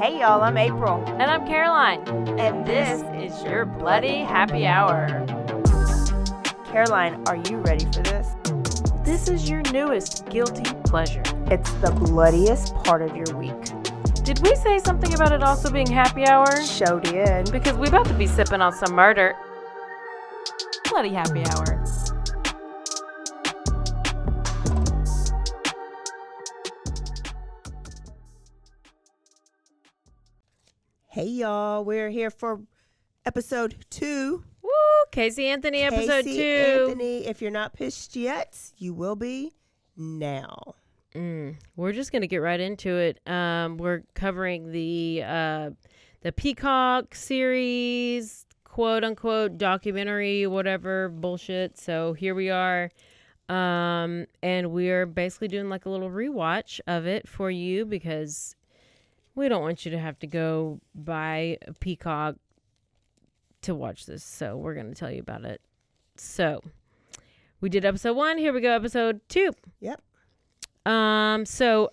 Hey y'all, I'm April. And I'm Caroline. And this is your Bloody Happy Hour. Caroline, are you ready for this? This is your newest guilty pleasure. It's the bloodiest part of your week. Did we say something about it also being happy hour? Show did. Because we about to be sipping on some murder. Bloody Happy Hour. Hey y'all, we're here for episode 2. Woo! Casey Anthony episode 2. Casey Anthony, if you're not pissed yet, you will be now. We're just gonna get right into it. We're covering the Peacock series, quote unquote documentary, whatever bullshit. So here we are, and we're basically doing like a little rewatch of it for you because we don't want you to have to go buy a Peacock to watch this. So we're gonna tell you about it. So we did episode 1. Here we go, episode 2. Yep. Also,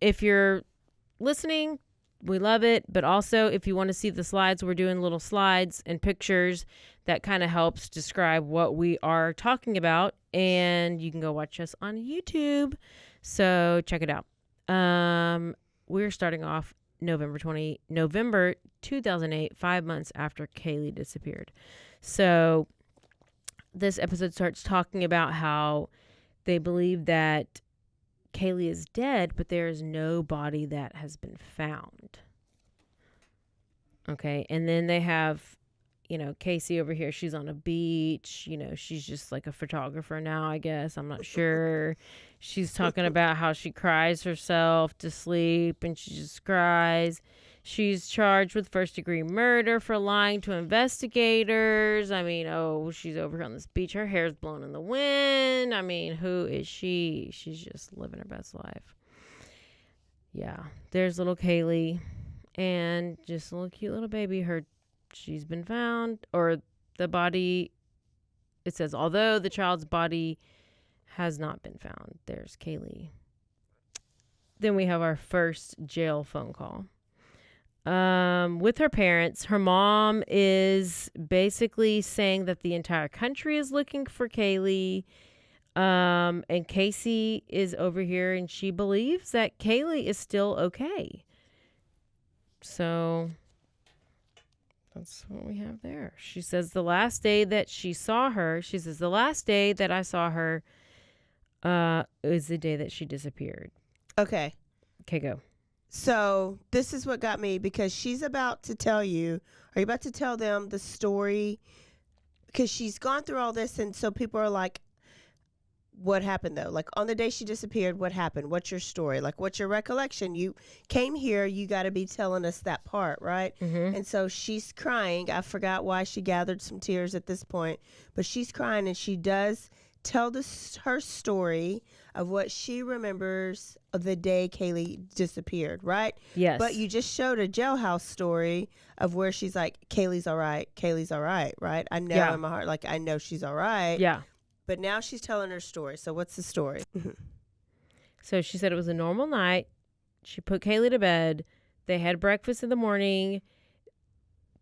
if you're listening, we love it. But also, if you want to see the slides, we're doing little slides and pictures that kind of helps describe what we are talking about. And you can go watch us on YouTube. So check it out. We're starting off November 2008, 5 months after Kaylee disappeared. So this episode starts talking about how they believe that Kaylee is dead, but there is no body that has been found. Okay. And then they have, Casey over here. She's on a beach. She's just like a photographer now, I guess. I'm not sure. She's talking about how she cries herself to sleep and she just cries. She's charged with first-degree murder for lying to investigators. She's over here on this beach. Her hair's blown in the wind. Who is she? She's just living her best life. Yeah. There's little Kaylee and just a little cute little baby. She's been found, or the body, it says, although the child's body has not been found. There's Kaylee. Then we have our first jail phone call. With her parents. Her mom is basically saying that the entire country is looking for Kaylee. And Casey is over here and she believes that Kaylee is still okay. So that's what we have there. She says the last day that I saw her is the day that she disappeared. Okay, go. So this is what got me, because she's about to tell you, are you about to tell them the story? Because she's gone through all this, and so people are like, what happened though? Like, on the day she disappeared, what happened? What's your story? Like, what's your recollection? You came here, you got to be telling us that part, right? Mm-hmm. And so she's crying. I forgot why she gathered some tears at this point, but she's crying, and she does tell her story of what she remembers of the day Kaylee disappeared, right? Yes. But you just showed a jailhouse story of where she's like, Kaylee's all right, right? I know in my heart, like, I know she's all right. Yeah. But now she's telling her story. So what's the story? So she said it was a normal night. She put Kaylee to bed. They had breakfast in the morning.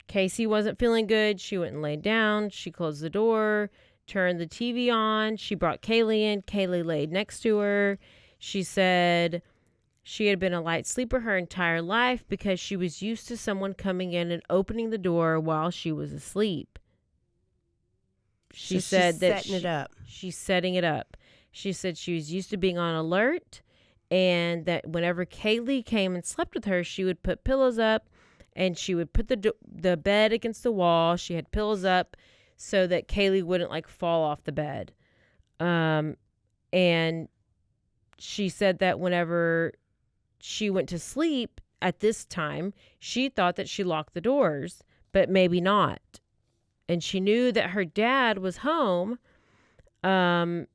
Casey wasn't feeling good. She went and laid down. She closed the door, turned the TV on. She brought Kaylee in. Kaylee laid next to her. She said she had been a light sleeper her entire life because she was used to someone coming in and opening the door while she was asleep. She said that she's setting it up. She said she was used to being on alert, and that whenever Kaylee came and slept with her, she would put pillows up and she would put the bed against the wall. She had pillows up so that Kaylee wouldn't like fall off the bed. And she said that whenever she went to sleep at this time, she thought that she locked the doors, but maybe not. And she knew that her dad was home, but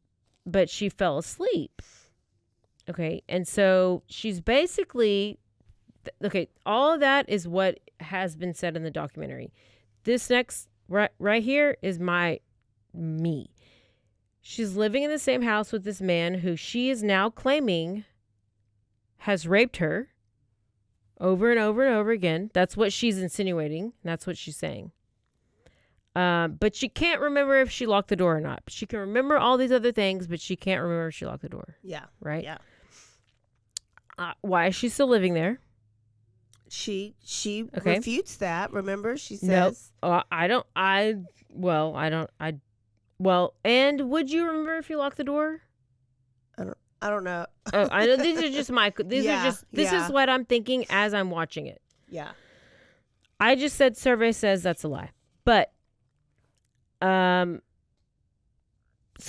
she fell asleep. Okay. And so she's basically, all of that is what has been said in the documentary. This next, right here is me. She's living in the same house with this man who she is now claiming has raped her over and over and over again. That's what she's insinuating. That's what she's saying. But she can't remember if she locked the door or not. She can remember all these other things, but she can't remember if she locked the door. Yeah. Right? Yeah. Why is she still living there? She Okay. refutes that. Remember, she says, Nope. And would you remember if you locked the door? I don't know. Oh, I know these are just this Yeah. is what I'm thinking as I'm watching it. Yeah. I just said survey says that's a lie. But so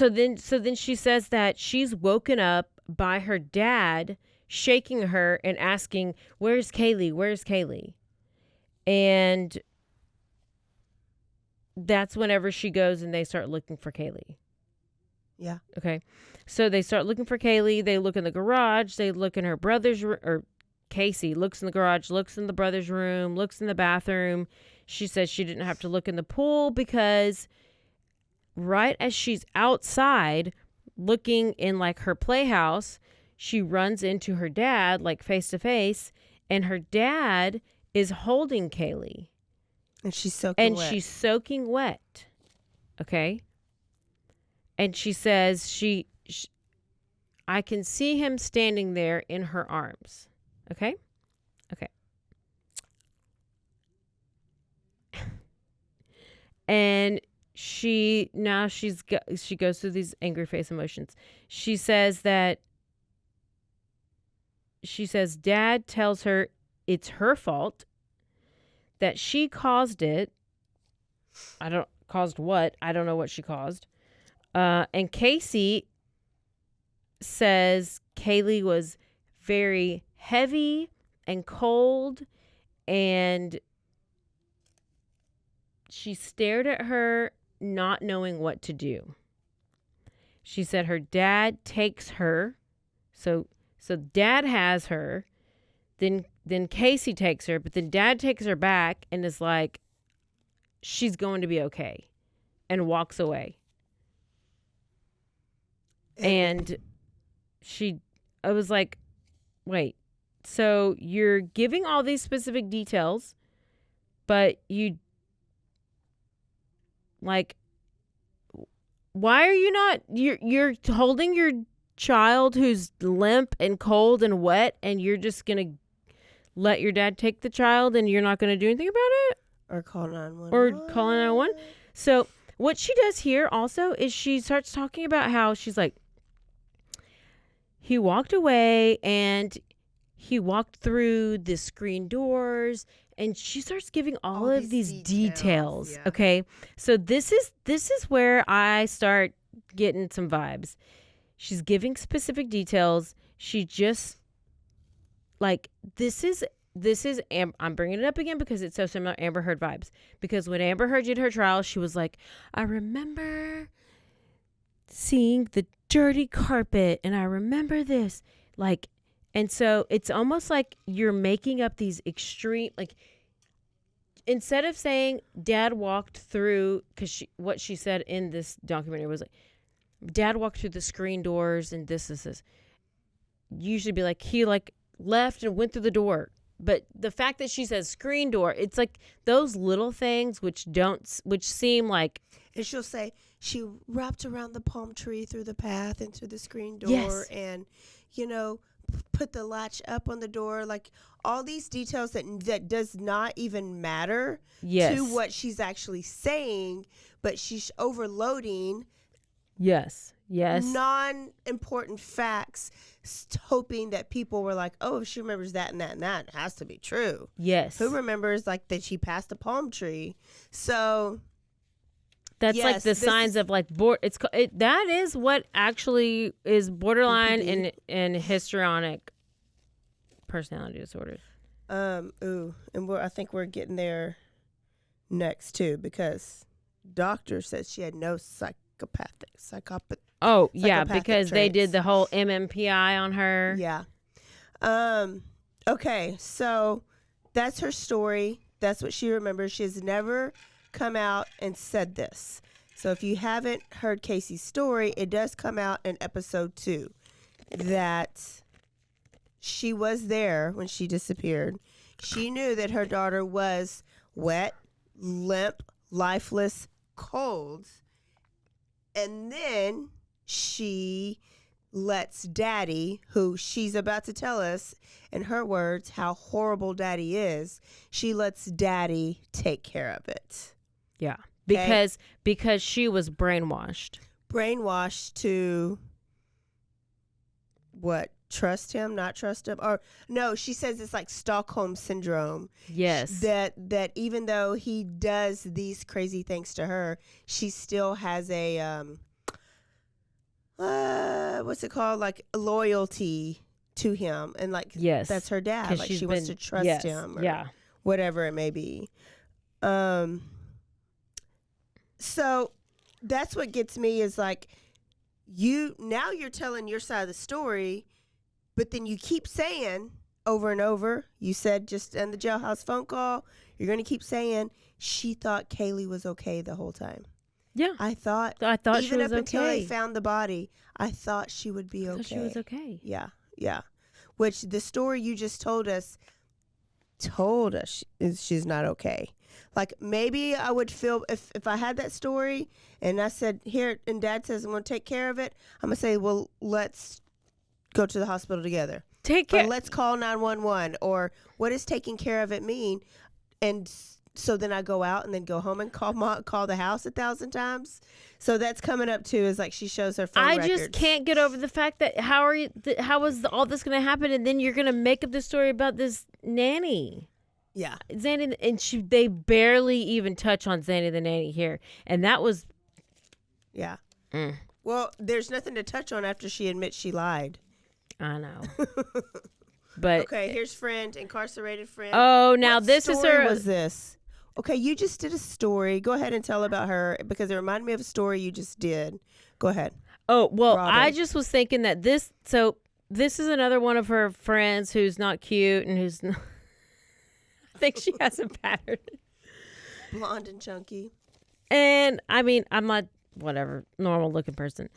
then she says that she's woken up by her dad shaking her and asking, "Where's Kaylee? Where's Kaylee?" And that's whenever she goes and they start looking for Kaylee. Yeah. Okay. So they start looking for Kaylee. They look in the garage. They look in her brother's room, or Casey looks in the garage, looks in the brother's room, looks in the bathroom. She says she didn't have to look in the pool because right as she's outside looking in like her playhouse, she runs into her dad like face to face, and her dad is holding Kaylee. And she's soaking wet. She's soaking wet. Okay. And she says I can see him standing there in her arms. Okay? Okay. And she goes through these angry face emotions. She says dad tells her it's her fault, that she caused it. Caused what? I don't know what she caused. And Casey says Kaylee was very heavy and cold, and she stared at her, not knowing what to do. She said her dad takes her. So dad has her. Then Casey takes her, but then dad takes her back and is like, she's going to be okay, and walks away. And I was like, wait, so you're giving all these specific details, but you, like, why are you not, you're holding your child who's limp and cold and wet, and you're just going to let your dad take the child and you're not going to do anything about it? Or call 911. Or call 911. So what she does here also is she starts talking about how she's like, he walked away and he walked through the screen doors, and she starts giving all of these details. Yeah. Okay. So this is where I start getting some vibes. She's giving specific details. She just, like, this is I'm bringing it up again because it's so similar Amber Heard vibes. Because when Amber Heard did her trial, she was like, I remember seeing the dirty carpet, and I remember this, like, and so it's almost like you're making up these extreme, like, instead of saying dad walked through, because what she said in this documentary was like, dad walked through the screen doors and this. Usually be like, he like left and went through the door. But the fact that she says screen door, it's like those little things which seem like. And she'll say she wrapped around the palm tree through the path into the screen door. Yes. And, put the latch up on the door. Like all these details that does not even matter to what she's actually saying, but she's overloading. Yes. Non-important facts, hoping that people were like, oh, if she remembers that and that and that, it has to be true. Yes. Who remembers like that she passed a palm tree? So that's like the signs of like that is what actually is borderline and histrionic personality disorders. And I think we're getting there next too, because doctor says she had no psychopathic. Oh, yeah, because traits. they did the whole MMPI on her. Yeah. Okay, so that's her story. That's what she remembers. She has never come out and said this. So if you haven't heard Casey's story, it does come out in episode 2 that she was there when she disappeared. She knew that her daughter was wet, limp, lifeless, cold. And then she lets Daddy, who she's about to tell us, in her words, how horrible Daddy is, she lets Daddy take care of it. Yeah. Okay? Because she was brainwashed. Brainwashed to what? Trust him, not trust him? Or no, she says it's like Stockholm syndrome. Yes. That even though he does these crazy things to her, she still has a what's it called? Like loyalty to him, and like Yes. that's her dad. Like she wants to trust him, or whatever it may be. So that's what gets me is like you're telling your side of the story, but then you keep saying over and over, you said just in the jailhouse phone call, you're going to keep saying she thought Kaylee was okay the whole time. Yeah. I thought she was even up until they okay. found the body, I thought she would be okay. I thought she was okay. Yeah, yeah. Which the story you just told us she's not okay. Like maybe I would feel if I had that story and I said here and Dad says I'm going to take care of it, I'm going to say, well, let's go to the hospital together. Take care. Or let's call 911. Or what does taking care of it mean? And so then I go out and then go home and call the house 1,000 times. So that's coming up too. Is like she shows her phone records. I just can't get over the fact that how is all this going to happen, and then you're going to make up the story about this nanny. Yeah, Zanny, and they barely even touch on Zanny the nanny here, and that was. Yeah. Well, there's nothing to touch on after she admits she lied. I know. But okay, here's incarcerated friend. Oh, now what this is story her. Was this? Okay, you just did a story. Go ahead and tell about her because it reminded me of a story you just did. Go ahead. Oh, well, Robin. I just was thinking that this is another one of her friends who's not cute and who's not. I think she has a pattern. Blonde and chunky. And I mean, I'm not whatever normal looking person,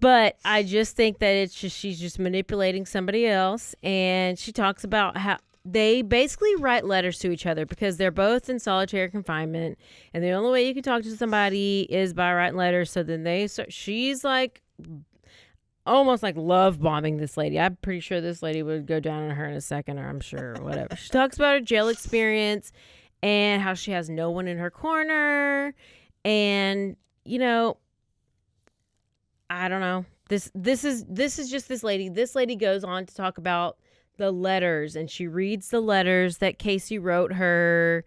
but I just think that she's just manipulating somebody else. And she talks about how they basically write letters to each other because they're both in solitary confinement, and the only way you can talk to somebody is by writing letters. So then she's like almost like love bombing this lady. I'm pretty sure this lady would go down on her in a second, or I'm sure, or whatever. She talks about her jail experience and how she has no one in her corner. And, you know, I don't know. This is just this lady. This lady goes on to talk about the letters, and she reads the letters that Casey wrote her,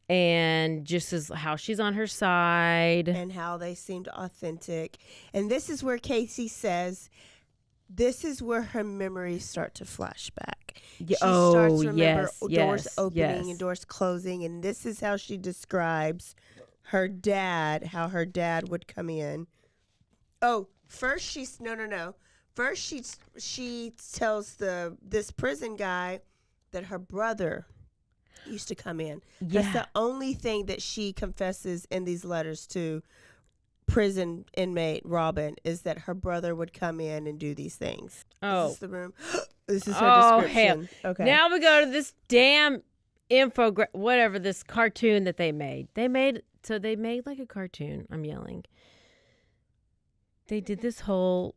and just as how she's on her side and how they seemed authentic. And this is where Casey says, this is where her memories start to flash back. She starts to remember doors opening and doors closing, and this is how she describes her dad, how her dad would come in. Oh, first she's no. First she tells this prison guy that her brother used to come in. Yeah. That's the only thing that she confesses in these letters to prison inmate Robin, is that her brother would come in and do these things. Oh. Is this the room? This is her description. Hell. Okay. Now we go to this damn whatever, this cartoon that they made. They made like a cartoon. I'm yelling. They did this whole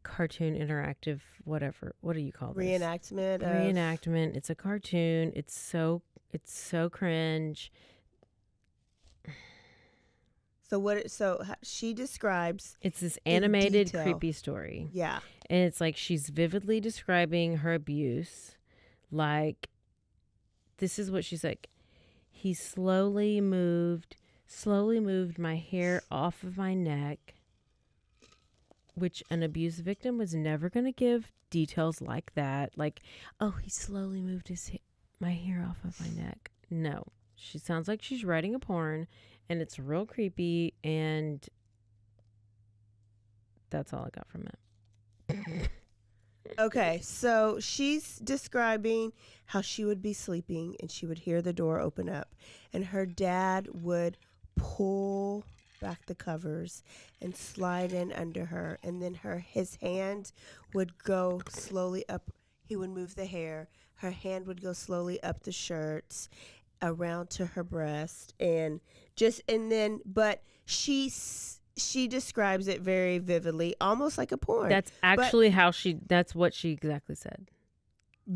cartoon interactive whatever. What do you call this? Reenactment. It's a cartoon. It's so cringe. So she describes, it's this animated creepy story. Yeah. And it's like she's vividly describing her abuse. Like, this is what she's like. He slowly moved my hair off of my neck, which an abuse victim was never going to give details like that. Like, oh, he slowly moved my hair off of my neck. No. She sounds like she's writing a porn, and it's real creepy, and that's all I got from it. Okay, so she's describing how she would be sleeping and she would hear the door open up, and her dad would pull back the covers and slide in under her, and then his hand would go slowly up He would move the hair. Her hand would go slowly up the shirts, around to her breast, but she describes it very vividly, almost like a porn. That's actually that's what she exactly said.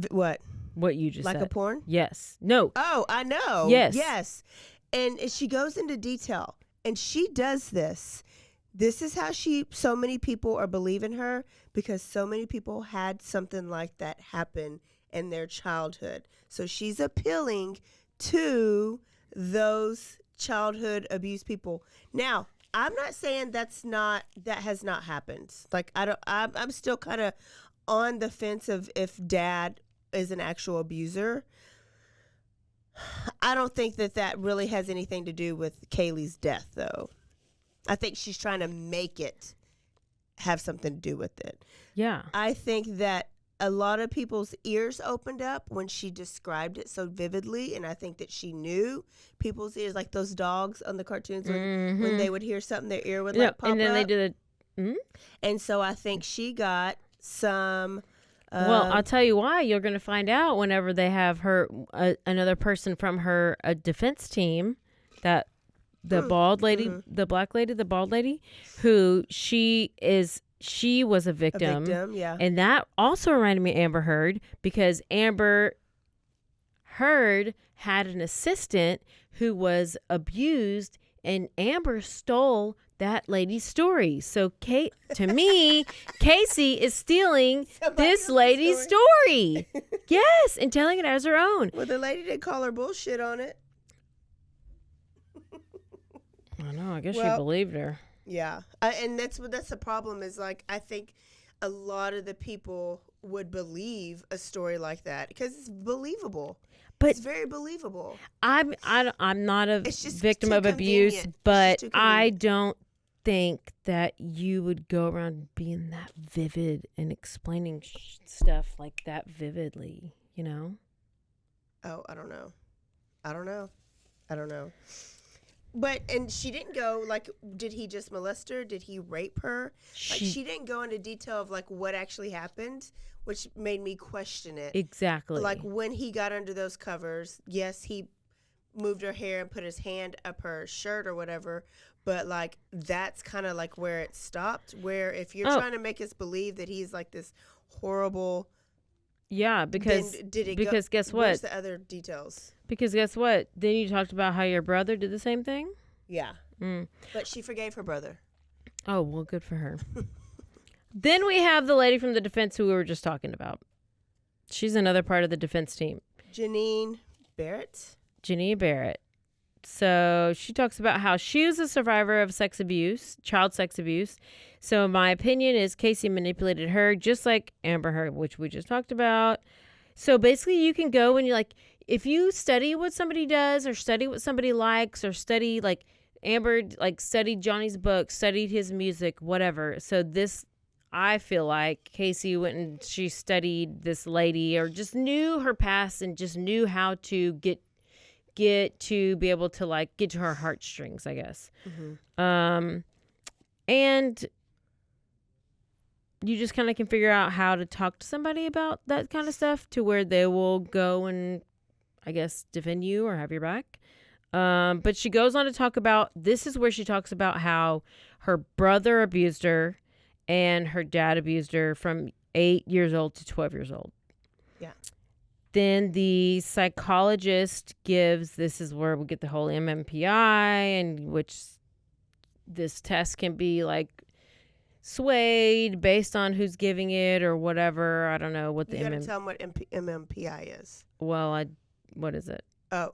What? What you just said. Like a porn? Yes. No. Oh, I know. Yes. Yes. And she goes into detail, and she does this. This is how so many people are believing her, because so many people had something like that happen in their childhood. So she's appealing to those childhood abused people. Now, I'm not saying that has not happened. Like, I'm still kind of on the fence of if dad is an actual abuser. I don't think that really has anything to do with Kaylee's death, though. I think she's trying to make it have something to do with it. Yeah. I think that a lot of people's ears opened up when she described it so vividly, and I think that she knew people's ears, like those dogs on the cartoons when they would hear something, their ear would pop up. And then they did it. And so I think she got some... well, I'll tell you why. You're going to find out whenever they have another person from her defense team, that the bald lady, the black lady, the bald lady, who she was a victim. Yeah. And that also reminded me of Amber Heard, because Amber Heard had an assistant who was abused, and Amber stole that lady's story. So to me, Casey is stealing this lady's story. Yes, and telling it as her own. Well, the lady did call her bullshit on it. I know. I guess she believed her. Yeah, and that's the problem is, like, I think a lot of the people would believe a story like that because it's believable. But it's very believable. I'm not a victim of abuse, but I don't think that you would go around being that vivid and explaining stuff like that vividly, you know? Oh, I don't know. But, and she didn't go, like, did he just molest her? Did he rape her? She didn't go into detail of, like, what actually happened, which made me question it. Exactly. Like, when he got under those covers, yes, he moved her hair and put his hand up her shirt or whatever, but, like, that's kind of, like, where it stopped, where if you're trying to make us believe that he's, like, this horrible... Yeah, because guess what? Where's the other details? Because guess what? Then you talked about how your brother did the same thing? Yeah. But she forgave her brother. Oh, well, good for her. Then we have the lady from the defense who we were just talking about. She's another part of the defense team. Janine Barrett. So she talks about how she was a survivor of child sex abuse. So my opinion is Casey manipulated her just like Amber Heard, which we just talked about. So basically you can go and you're like, if you study what somebody does or study what somebody likes or study, like Amber, like studied Johnny's book, studied his music, whatever. So I feel like Casey went and she studied this lady or just knew her past and just knew how to get to be able to, like, get to her heartstrings, I guess. And you just kind of can figure out how to talk to somebody about that kind of stuff to where they will go and, I guess, defend you or have your back. But she goes on to talk about, this is where she talks about how her brother abused her and her dad abused her from 8 years old to 12 years old. Yeah. Then the psychologist this is where we get the whole MMPI, and which this test can be, like, swayed based on who's giving it or whatever. I don't know what the You got to tell them what MMPI is. Well, what is it? Oh,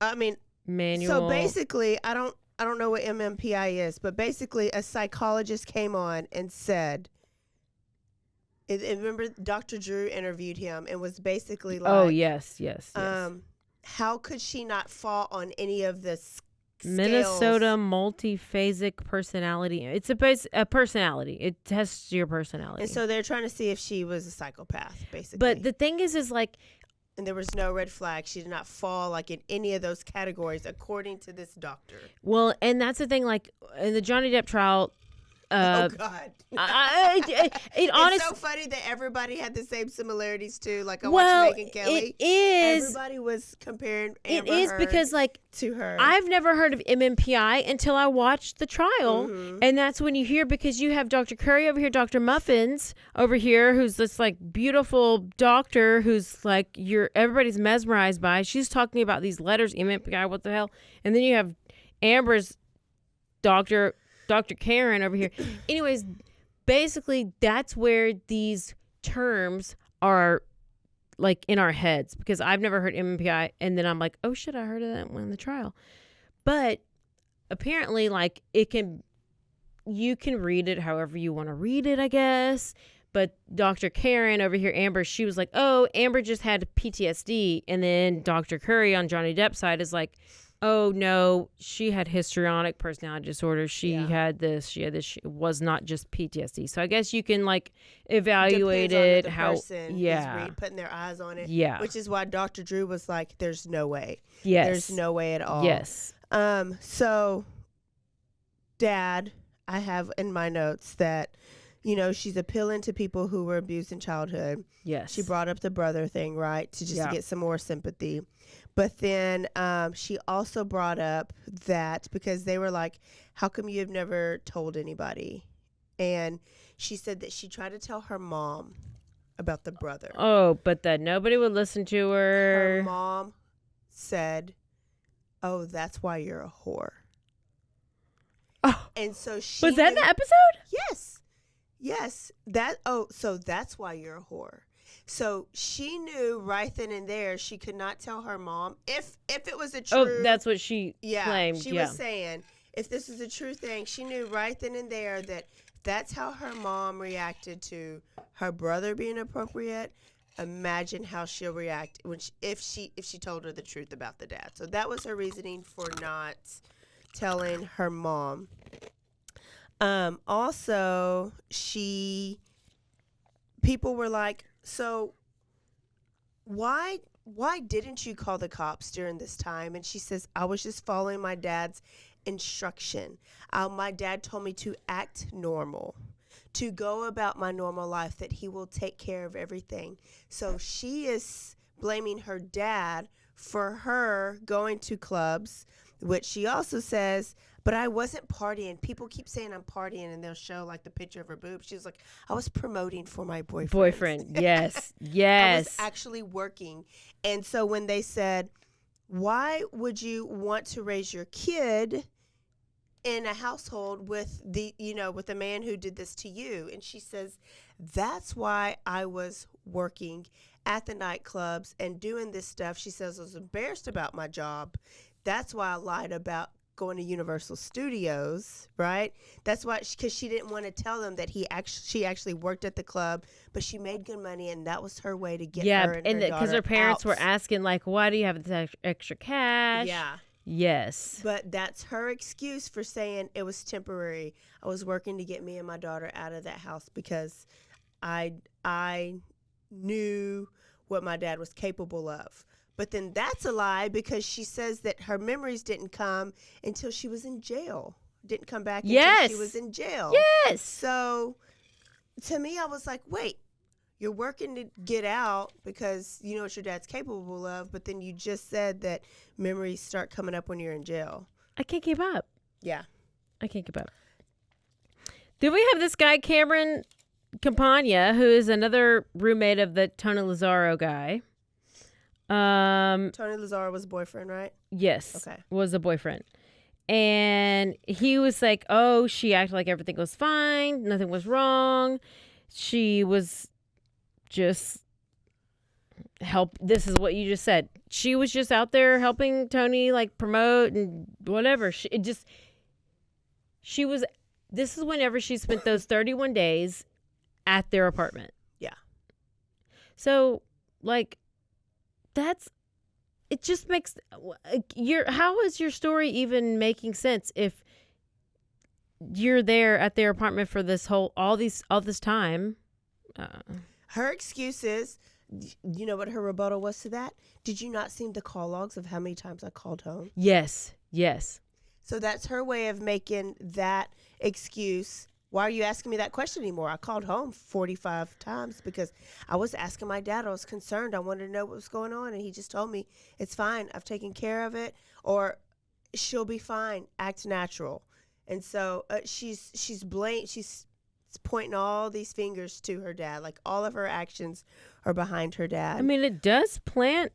I mean, manual. So basically, I don't know what MMPI is, but basically a psychologist came on and said, and remember Dr. Drew interviewed him and was basically like, oh, yes. How could she not fall on any of the Minnesota multiphasic personality. It's a personality. It tests your personality. And so they're trying to see if she was a psychopath, basically. But the thing is like, and there was no red flag. She did not fall, like, in any of those categories, according to this doctor. Well, and that's the thing, like, in the Johnny Depp trial, Oh God! It It's so funny that everybody had the same similarities too. Like I well, watched Megyn Kelly. it is. Everybody was comparing It Amber is Heard because like to her. I've never heard of MMPI until I watched the trial, Mm-hmm. and that's when you hear, because you have Dr. Curry over here, Dr. Muffins over here, who's this like beautiful doctor who's like everybody's mesmerized by. She's talking about these letters, MMPI, what the hell? And then you have Amber's Dr. Karen over here. Anyways, basically that's where these terms are like in our heads, because I've never heard MMPI, and then I'm like, oh shit, I heard of that one in the trial. But apparently like you can read it however you want to read it, I guess. But Dr. Karen over here, Amber, she was like, oh, Amber just had PTSD. And then Dr. Curry on Johnny Depp's side is like, oh no, she had histrionic personality disorder. She had this. She was not just PTSD. So I guess you can like evaluate Depends it on how. person is putting their eyes on it. Yeah. Which is why Dr. Drew was like, "There's no way. Yes. There's no way at all." Yes. So, Dad, I have in my notes that, she's appealing to people who were abused in childhood. Yes. She brought up the brother thing, right, to get some more sympathy. But then she also brought up that because they were like, how come you have never told anybody? And she said that she tried to tell her mom about the brother. Oh, but that nobody would listen to her. Her mom said, oh, that's why you're a whore. Oh. And so she... Was that in the episode? Yes. Yes. So that's why you're a whore. So she knew right then and there she could not tell her mom if it was a true... Oh, that's what she claimed. She was saying if this is a true thing, she knew right then and there that that's how her mom reacted to her brother being appropriate. Imagine how she'll react if she told her the truth about the dad. So that was her reasoning for not telling her mom. Also, people were like, so why didn't you call the cops during this time? And she says, I was just following my dad's instruction. My dad told me to act normal, to go about my normal life, that he will take care of everything. So she is blaming her dad for her going to clubs, which she also says, but I wasn't partying. People keep saying I'm partying, and they'll show like the picture of her boobs. She's like, I was promoting for my boyfriend. Yes. Yes. I was actually working. And so when they said, why would you want to raise your kid in a household with with a man who did this to you? And she says, that's why I was working at the nightclubs and doing this stuff. She says, I was embarrassed about my job. That's why I lied about going to Universal Studios, right? That's why, because she didn't want to tell them that she actually worked at the club, but she made good money, and that was her way to get her and her daughter because her parents out. were asking like, why do you have this extra cash? Yeah. Yes. But that's her excuse for saying it was temporary. I was working to get me and my daughter out of that house because I knew what my dad was capable of. But then that's a lie, because she says that her memories didn't come until she was in jail. Didn't come back until she was in jail. Yes. So to me, I was like, wait, you're working to get out because you know what your dad's capable of, but then you just said that memories start coming up when you're in jail. I can't keep up. Yeah. I can't keep up. Then we have this guy, Cameron Campagna, who is another roommate of the Tony Lazzaro guy. Tony Lazzaro was a boyfriend, right? Yes. Okay. Was a boyfriend. And he was like, oh, she acted like everything was fine. Nothing was wrong. She was just this is what you just said. She was just out there helping Tony like promote and whatever. This is whenever she spent those 31 days at their apartment. Yeah. So like, it just makes how is your story even making sense if you're there at their apartment for all this time? Her excuse is, you know what her rebuttal was to that? Did you not see the call logs of how many times I called home? Yes. So that's her way of making that excuse why are you asking me that question anymore? I called home 45 times because I was asking my dad. I was concerned. I wanted to know what was going on. And he just told me, it's fine. I've taken care of it. Or she'll be fine. Act natural. And so she's pointing all these fingers to her dad. Like all of her actions are behind her dad. I mean, it does plant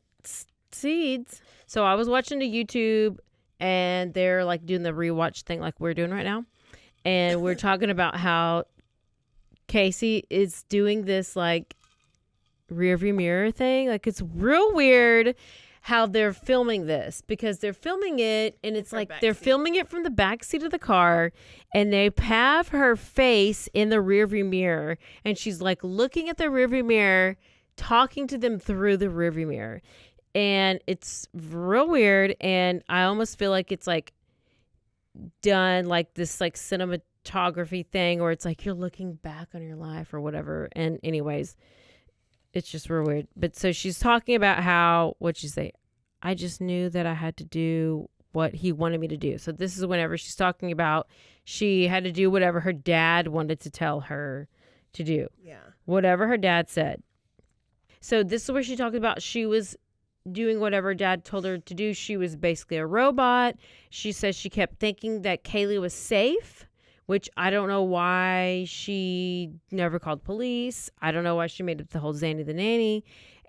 seeds. So I was watching the YouTube and they're like doing the rewatch thing like we're doing right now. And we're talking about how Casey is doing this like rear view mirror thing. Like it's real weird how they're filming this because they're filming it and it's like they're filming it from the back seat of the car and they have her face in the rear view mirror and she's like looking at the rear view mirror, talking to them through the rear view mirror. And it's real weird. And I almost feel like it's like done like this like cinematography thing where it's like you're looking back on your life or whatever. And anyways, it's just real weird. But so she's talking about how, what'd she say? I just knew that I had to do what he wanted me to do. So this is whenever she's talking about she had to do whatever her dad wanted to tell her to do. Yeah. Whatever her dad said. So this is where she talked about she was doing whatever dad told her to do. She was basically a robot. She says she kept thinking that Kaylee was safe, which I don't know why she never called police. I don't know why she made up the whole Zanny the nanny.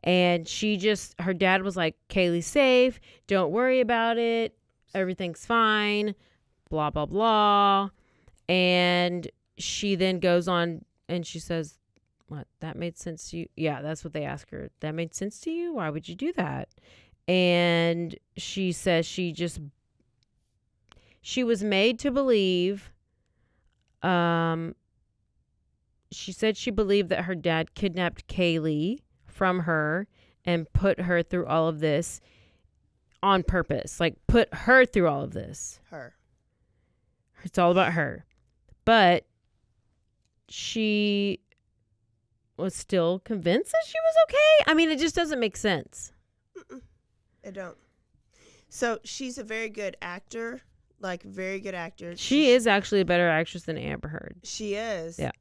And her dad was like, Kaylee's safe. Don't worry about it. Everything's fine. Blah, blah, blah. And she then goes on and she says, what? That made sense to you? Yeah, that's what they ask her. That made sense to you? Why would you do that? And she says she was made to believe, she said she believed that her dad kidnapped Kaylee from her and put her through all of this on purpose. Like, put her through all of this. Her. It's all about her. But she was still convinced that she was okay. I mean, it just doesn't make sense. It don't. So she's a very good actor, like very good actor. She is actually a better actress than Amber Heard. She is. Yeah.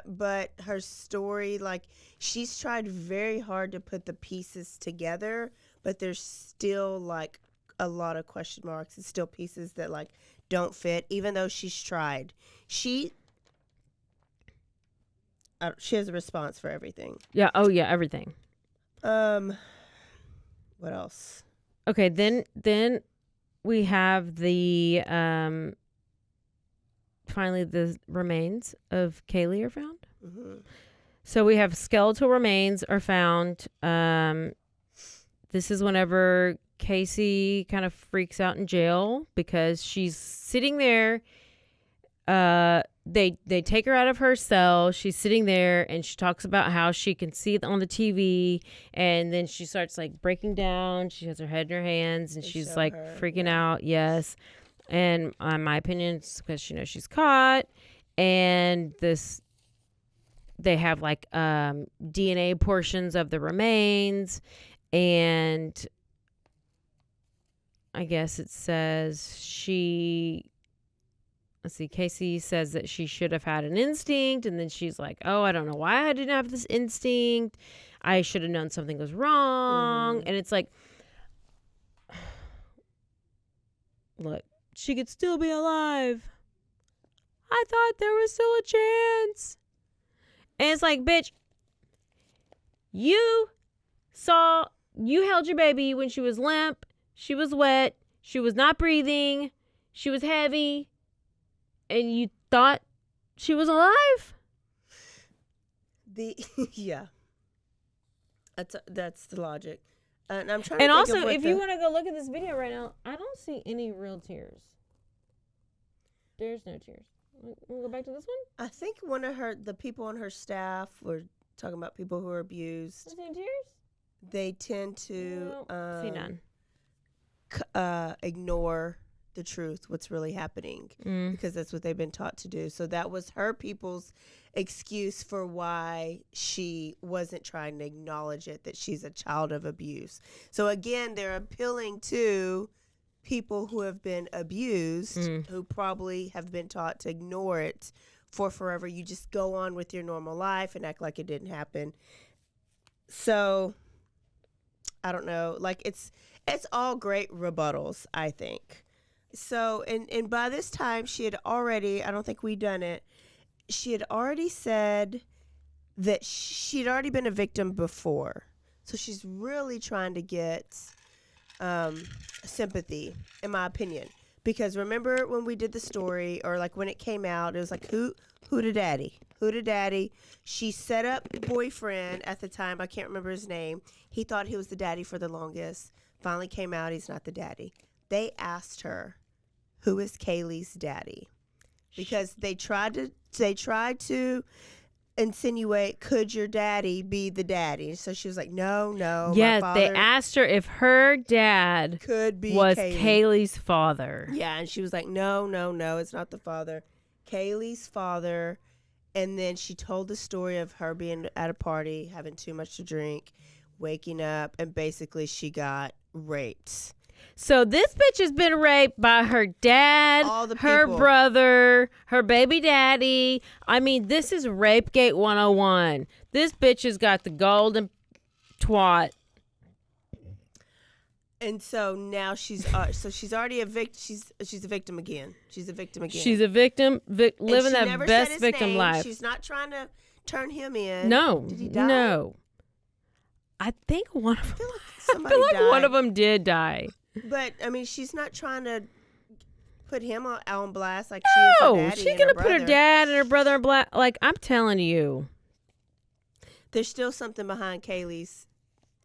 But her story, like she's tried very hard to put the pieces together, but there's still like a lot of question marks. It's still pieces that like don't fit, even though she's tried. She has a response for everything. Yeah. Oh, yeah. Everything. What else? Okay. Then we have the finally the remains of Kaylee are found. Mm-hmm. So we have skeletal remains are found. This is whenever Casey kind of freaks out in jail because she's sitting there. They take her out of her cell. She's sitting there and she talks about how she can see it on the TV, and then she starts like breaking down. She has her head in her hands and she's like freaking out. Yes. And my opinion, it's because she knows she's caught, and they have like DNA portions of the remains, and I guess it says Casey says that she should have had an instinct, and then she's like, oh, I don't know why I didn't have this instinct. I should have known something was wrong. And it's like, look, she could still be alive. I thought there was still a chance. And it's like, bitch, you held your baby when she was limp, she was wet, she was not breathing, she was heavy, and you thought she was alive? Yeah. That's the logick. And I'm trying. And also, if you want to go look at this video right now, I don't see any real tears. There's no tears. We'll go back to this one. I think the people on her staff were talking about people who are abused. Is there tears? They tend to see none. Ignore the truth, what's really happening, because that's what they've been taught to do. So that was her people's excuse for why she wasn't trying to acknowledge it, that she's a child of abuse. So again, they're appealing to people who have been abused, who probably have been taught to ignore it for forever. You just go on with your normal life and act like it didn't happen. So I don't know. Like it's all great rebuttals, I think. So and by this time she had already, I don't think we'd done it. She had already said that she'd already been a victim before. So she's really trying to get sympathy, in my opinion. Because remember when we did the story, or like when it came out, it was like, who to daddy? Who to daddy? She set up boyfriend at the time. I can't remember his name. He thought he was the daddy for the longest. Finally came out, he's not the daddy. They asked her, who is Kaylee's daddy? Because they tried to insinuate, could your daddy be the daddy? So she was like, no, Yeah, my father they asked her if her dad could be was Kaylee. Kaylee's father. Yeah, and she was like, no, it's not the father. Kaylee's father. And then she told the story of her being at a party, having too much to drink, waking up, and basically she got raped. So this bitch has been raped by her dad, All the her people. brother, her baby daddy. I mean, this is Rapegate 101. This bitch has got the golden twat. And so now she's already a victim. She's a victim again. She's a victim again. She's a victim, living And she that never best said his victim name. life. She's not trying to turn him in. No, Did he die? no. I think one of them. I Somebody feel like died. one of them did die. But I mean, she's not trying to put him on blast like she is her No, daddy she's and gonna her put her brother. dad and her brother in black. Like, I'm telling you. There's still something behind Kaylee's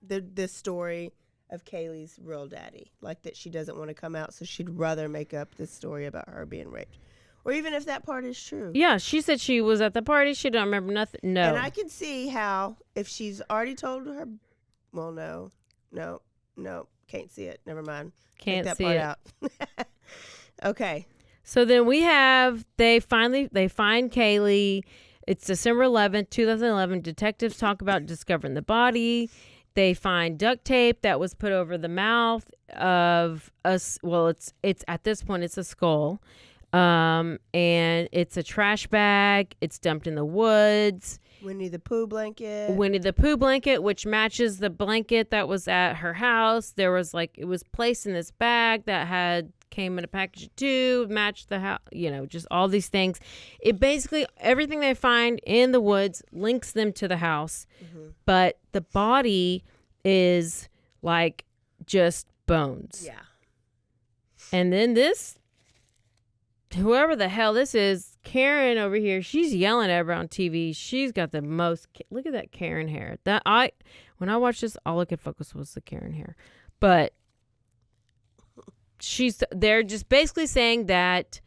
the story of Kaylee's real daddy, like that she doesn't want to come out, so she'd rather make up this story about her being raped, or even if that part is true. Yeah, she said she was at the party. She don't remember nothing. No. And I can see how if she's already told her, well, no, can't see it. Never mind. Can't Take that see part it. out. Okay. So then we have, they find Kaylee. It's December 11th, 2011. Detectives talk about discovering the body. They find duct tape that was put over the mouth of us. Well, it's at this point, it's a skull. And it's a trash bag. It's dumped in the woods. Winnie the Pooh blanket. Winnie the Pooh blanket, which matches the blanket that was at her house. There was it was placed in this bag that came in a package too, matched the house, just all these things. It basically, everything they find in the woods links them to the house, but the body is like just bones. Yeah. And then whoever the hell this is, Karen over here, she's yelling at her on TV. She's got the most, look at that Karen hair. When I watched this, all I could focus was the Karen hair. But they're just basically saying that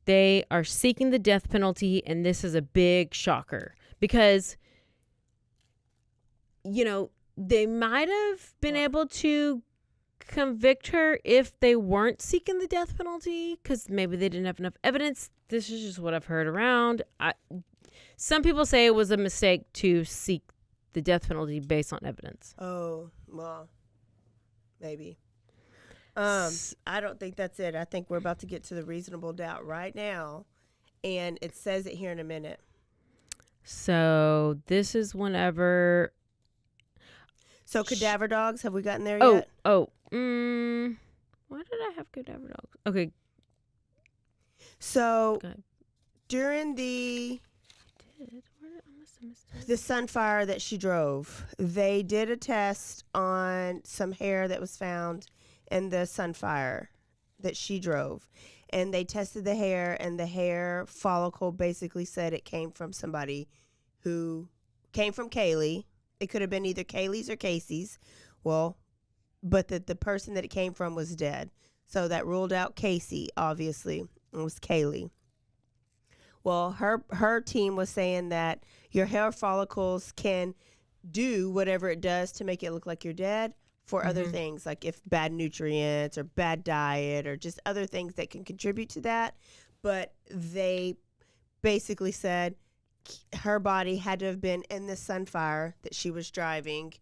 they are seeking the death penalty, and this is a big shocker because, they might have been able to convict her if they weren't seeking the death penalty because maybe they didn't have enough evidence. This is just what I've heard around. Some people say it was a mistake to seek the death penalty based on evidence. Oh, well, maybe. I don't think that's it. I think we're about to get to the reasonable doubt right now, and it says it here in a minute. So this is whenever. So cadaver dogs, have we gotten there yet? Why did I have cadaver dogs? Okay. So Go ahead. during the Sunfire that she drove, they did a test on some hair that was found in the Sunfire that she drove. And they tested the hair, and the hair follicle basically said it came from somebody who came from Kaylee. It could have been either Kaylee's or Casey's. Well, but the person that it came from was dead. So that ruled out Casey, obviously. It was Kaylee. Well, her team was saying that your hair follicles can do whatever it does to make it look like you're dead for other things, like if bad nutrients or bad diet or just other things that can contribute to that. But they basically said her body had to have been in the Sunfire that she was driving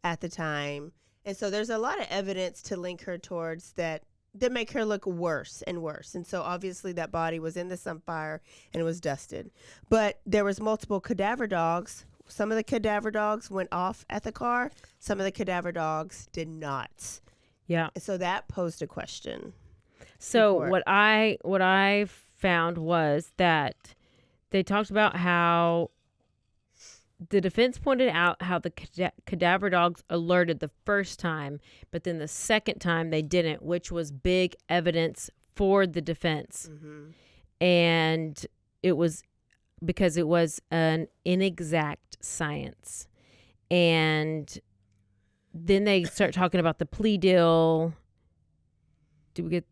at the time. And so there's a lot of evidence to link her towards that that make her look worse and worse. And so obviously that body was in the sunfire and it was dusted. But there was multiple cadaver dogs. Some of the cadaver dogs went off at the car. Some of the cadaver dogs did not. Yeah. So that posed a question. So what I found was that they talked about how the defense pointed out how the cadaver dogs alerted the first time, but then the second time they didn't, which was big evidence for the defense. Mm-hmm. And it was because it was an inexact science. And then they start talking about the plea deal. They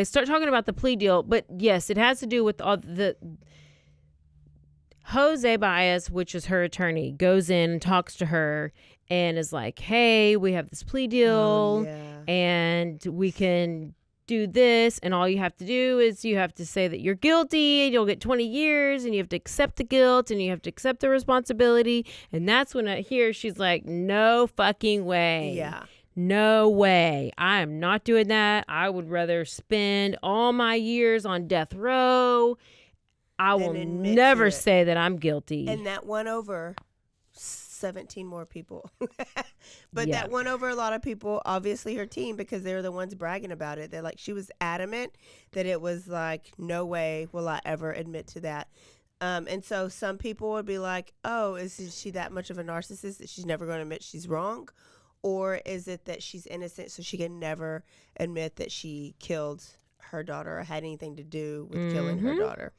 start talking about the plea deal, but yes, it has to do with all the Jose Baez, which is her attorney, goes in and talks to her and is like, hey, we have this plea deal and we can do this. And all you have to do is you have to say that you're guilty and you'll get 20 years and you have to accept the guilt and you have to accept the responsibility. And that's when I hear she's like, no fucking way. Yeah. No way. I am not doing that. I would rather spend all my years on death row. I will never say that I'm guilty. And that won over 17 more people. But that won over a lot of people, obviously her team, because they were the ones bragging about it. They're like, she was adamant that it was like, no way will I ever admit to that. And so some people would be like, oh, is she that much of a narcissist that she's never going to admit she's wrong? Or is it that she's innocent so she can never admit that she killed her daughter or had anything to do with killing her daughter?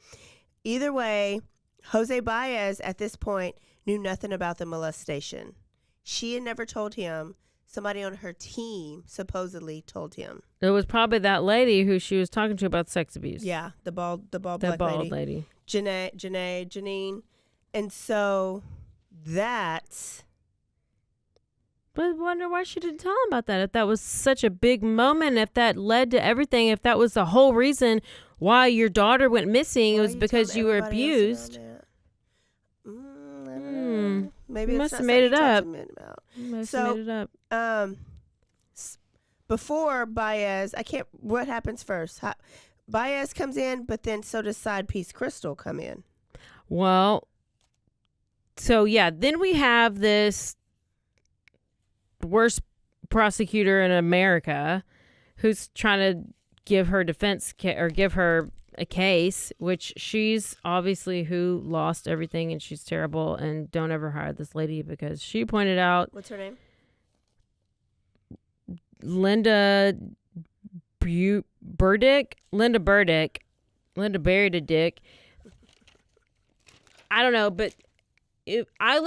Either way, Jose Baez at this point knew nothing about the molestation. She had never told him. Somebody on her team supposedly told him. It was probably that lady who she was talking to about sex abuse. Yeah, the bald black lady. Janine. And so that's... But I wonder why she didn't tell him about that. If that was such a big moment, if that led to everything, if that was the whole reason why your daughter went missing, it was because you were abused. Maybe you must have made it up. Before Baez, what happens first? Baez comes in, but then so does side piece Crystal come in. Well, so yeah, then we have this worst prosecutor in America who's trying to give her defense or give her a case, which she's obviously who lost everything and she's terrible, and don't ever hire this lady because she pointed out. What's her name? Linda Burdick. Linda buried a dick. I don't know, but I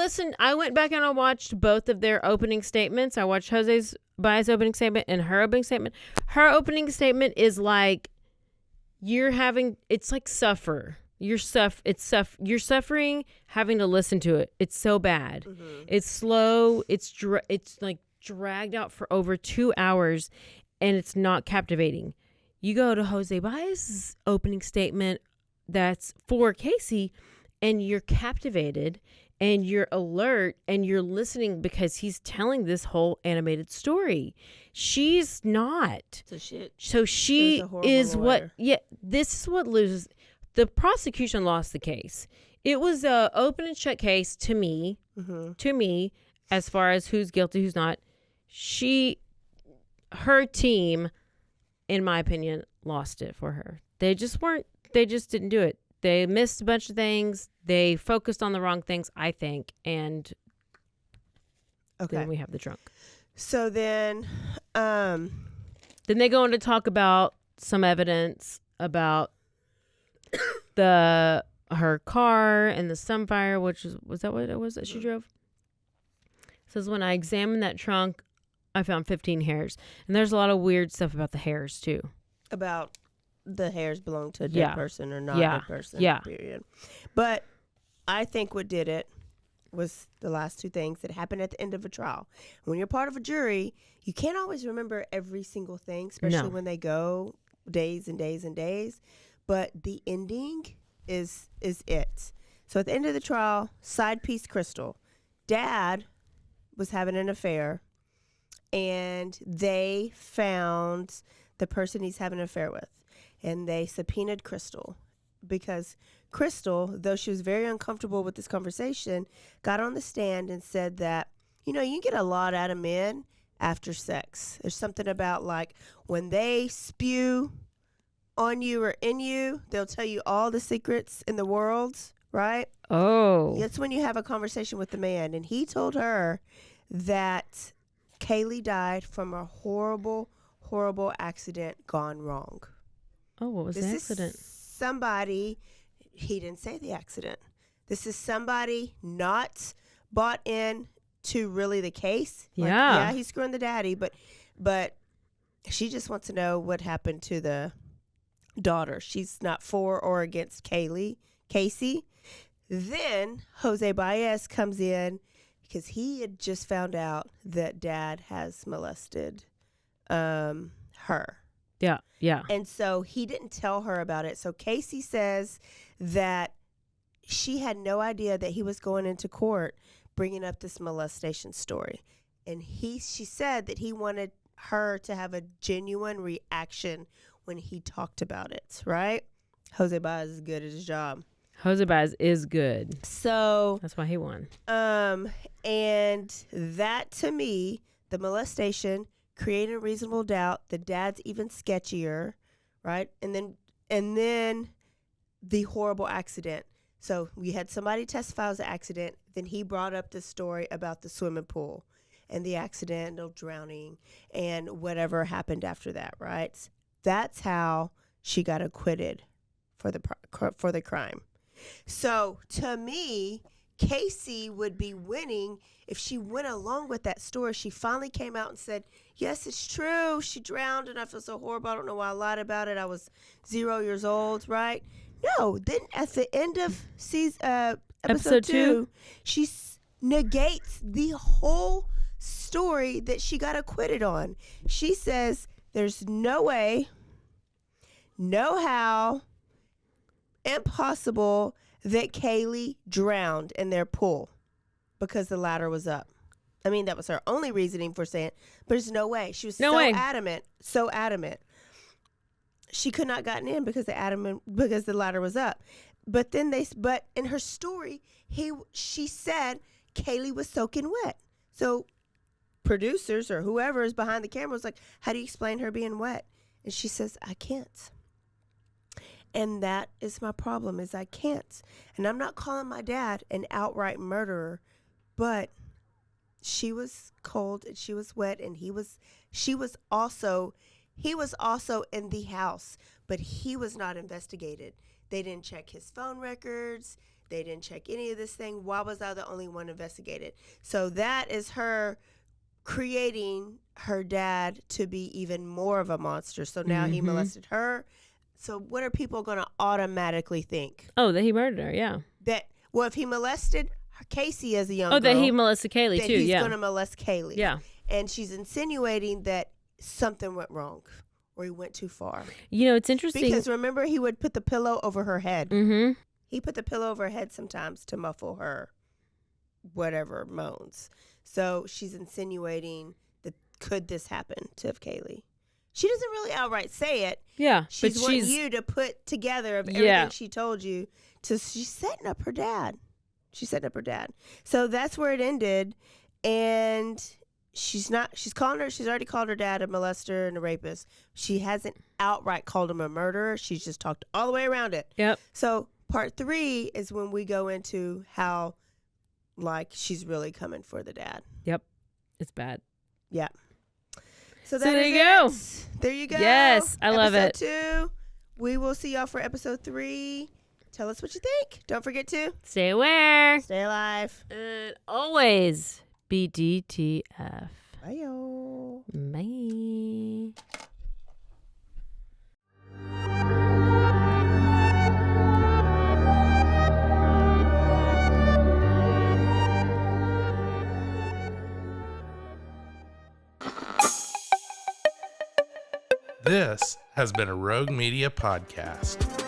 went back and I watched both of their opening statements. I watched Jose Baez's opening statement and her opening statement. Her opening statement is like, it's like suffer. You're suffering having to listen to it. It's so bad. Mm-hmm. It's slow. It's like dragged out for over 2 hours and it's not captivating. You go to Jose Baez's opening statement that's for Casey and you're captivated and you're alert and you're listening because he's telling this whole animated story. She's not. So she is lawyer. This is what loses. The prosecution lost the case. It was a open and shut case to me, as far as who's guilty, who's not. Her team, in my opinion, lost it for her. They just didn't do it. They missed a bunch of things. They focused on the wrong things, I think. And then we have the trunk. So then they go on to talk about some evidence about her car and the sunfire, which was that what it was that she drove? It says, when I examined that trunk, I found 15 hairs. And there's a lot of weird stuff about the hairs, too. About the hairs belong to a dead person or not a dead person, period. But I think what did it was the last two things that happened at the end of a trial. When you're part of a jury, you can't always remember every single thing, especially when they go days and days and days. But the ending is it. So at the end of the trial, side piece Crystal, Dad was having an affair, and they found the person he's having an affair with. And they subpoenaed Crystal because Crystal, though she was very uncomfortable with this conversation, got on the stand and said that, you know, you get a lot out of men after sex. There's something about like when they spew on you or in you, they'll tell you all the secrets in the world, right? Oh. That's when you have a conversation with the man. And he told her that Kaylee died from a horrible, horrible accident gone wrong. Oh, what was the accident? Is somebody, he didn't say the accident. This is somebody not bought in to really the case. Like, yeah, he's screwing the daddy, but she just wants to know what happened to the daughter. She's not for or against Casey. Then Jose Baez comes in because he had just found out that dad has molested her. Yeah. And so he didn't tell her about it. So Casey says that she had no idea that he was going into court bringing up this molestation story. And she said that he wanted her to have a genuine reaction when he talked about it, right? Jose Baez is good at his job. Jose Baez is good. So that's why he won. And that to me, the molestation, creating a reasonable doubt, the dad's even sketchier, right? And then the horrible accident. So we had somebody testify as an accident. Then he brought up the story about the swimming pool and the accidental drowning and whatever happened after that, right? That's how she got acquitted for the crime. So to me, Casey would be winning if she went along with that story. She finally came out and said, yes, it's true. She drowned and I feel so horrible. I don't know why I lied about it. I was 0 years old, right? No, then at the end of episode 2, she negates the whole story that she got acquitted on. She says there's no way, no how, impossible that Kaylee drowned in their pool because the ladder was up. I mean, that was her only reasoning for saying, but there's no way. She was so adamant. She could not gotten in because the ladder was up. But in her story, she said Kaylee was soaking wet. So producers or whoever is behind the camera was like, how do you explain her being wet? And she says, I can't. And that is my problem, is I can't. And I'm not calling my dad an outright murderer, but she was cold and she was wet, and he was also in the house, but he was not investigated. They didn't check his phone records. They didn't check any of this thing. Why was I the only one investigated? So that is her creating her dad to be even more of a monster. So now he molested her. So what are people going to automatically think? Oh, that he murdered her, yeah. If he molested Casey as a young girl. Oh, that he molested Kaylee too, he's going to molest Kaylee. Yeah. And she's insinuating that something went wrong or he went too far. You know, it's interesting. Because remember, he would put the pillow over her head. Mm-hmm. He put the pillow over her head sometimes to muffle her whatever moans. So she's insinuating that could this happen to Kaylee? She doesn't really outright say it. Yeah. She's wanting you to put together of everything she told you. She's setting up her dad. So that's where it ended. And she's already called her dad a molester and a rapist. She hasn't outright called him a murderer. She's just talked all the way around it. Yep. So part 3 is when we go into how, like, she's really coming for the dad. Yep. It's bad. Yeah. So there you go. There you go. Yes, I love it. Episode 2. We will see y'all for episode 3. Tell us what you think. Don't forget to stay aware, stay alive, and always be DTF. Bye, y'all. Bye. This has been a Rogue Media podcast.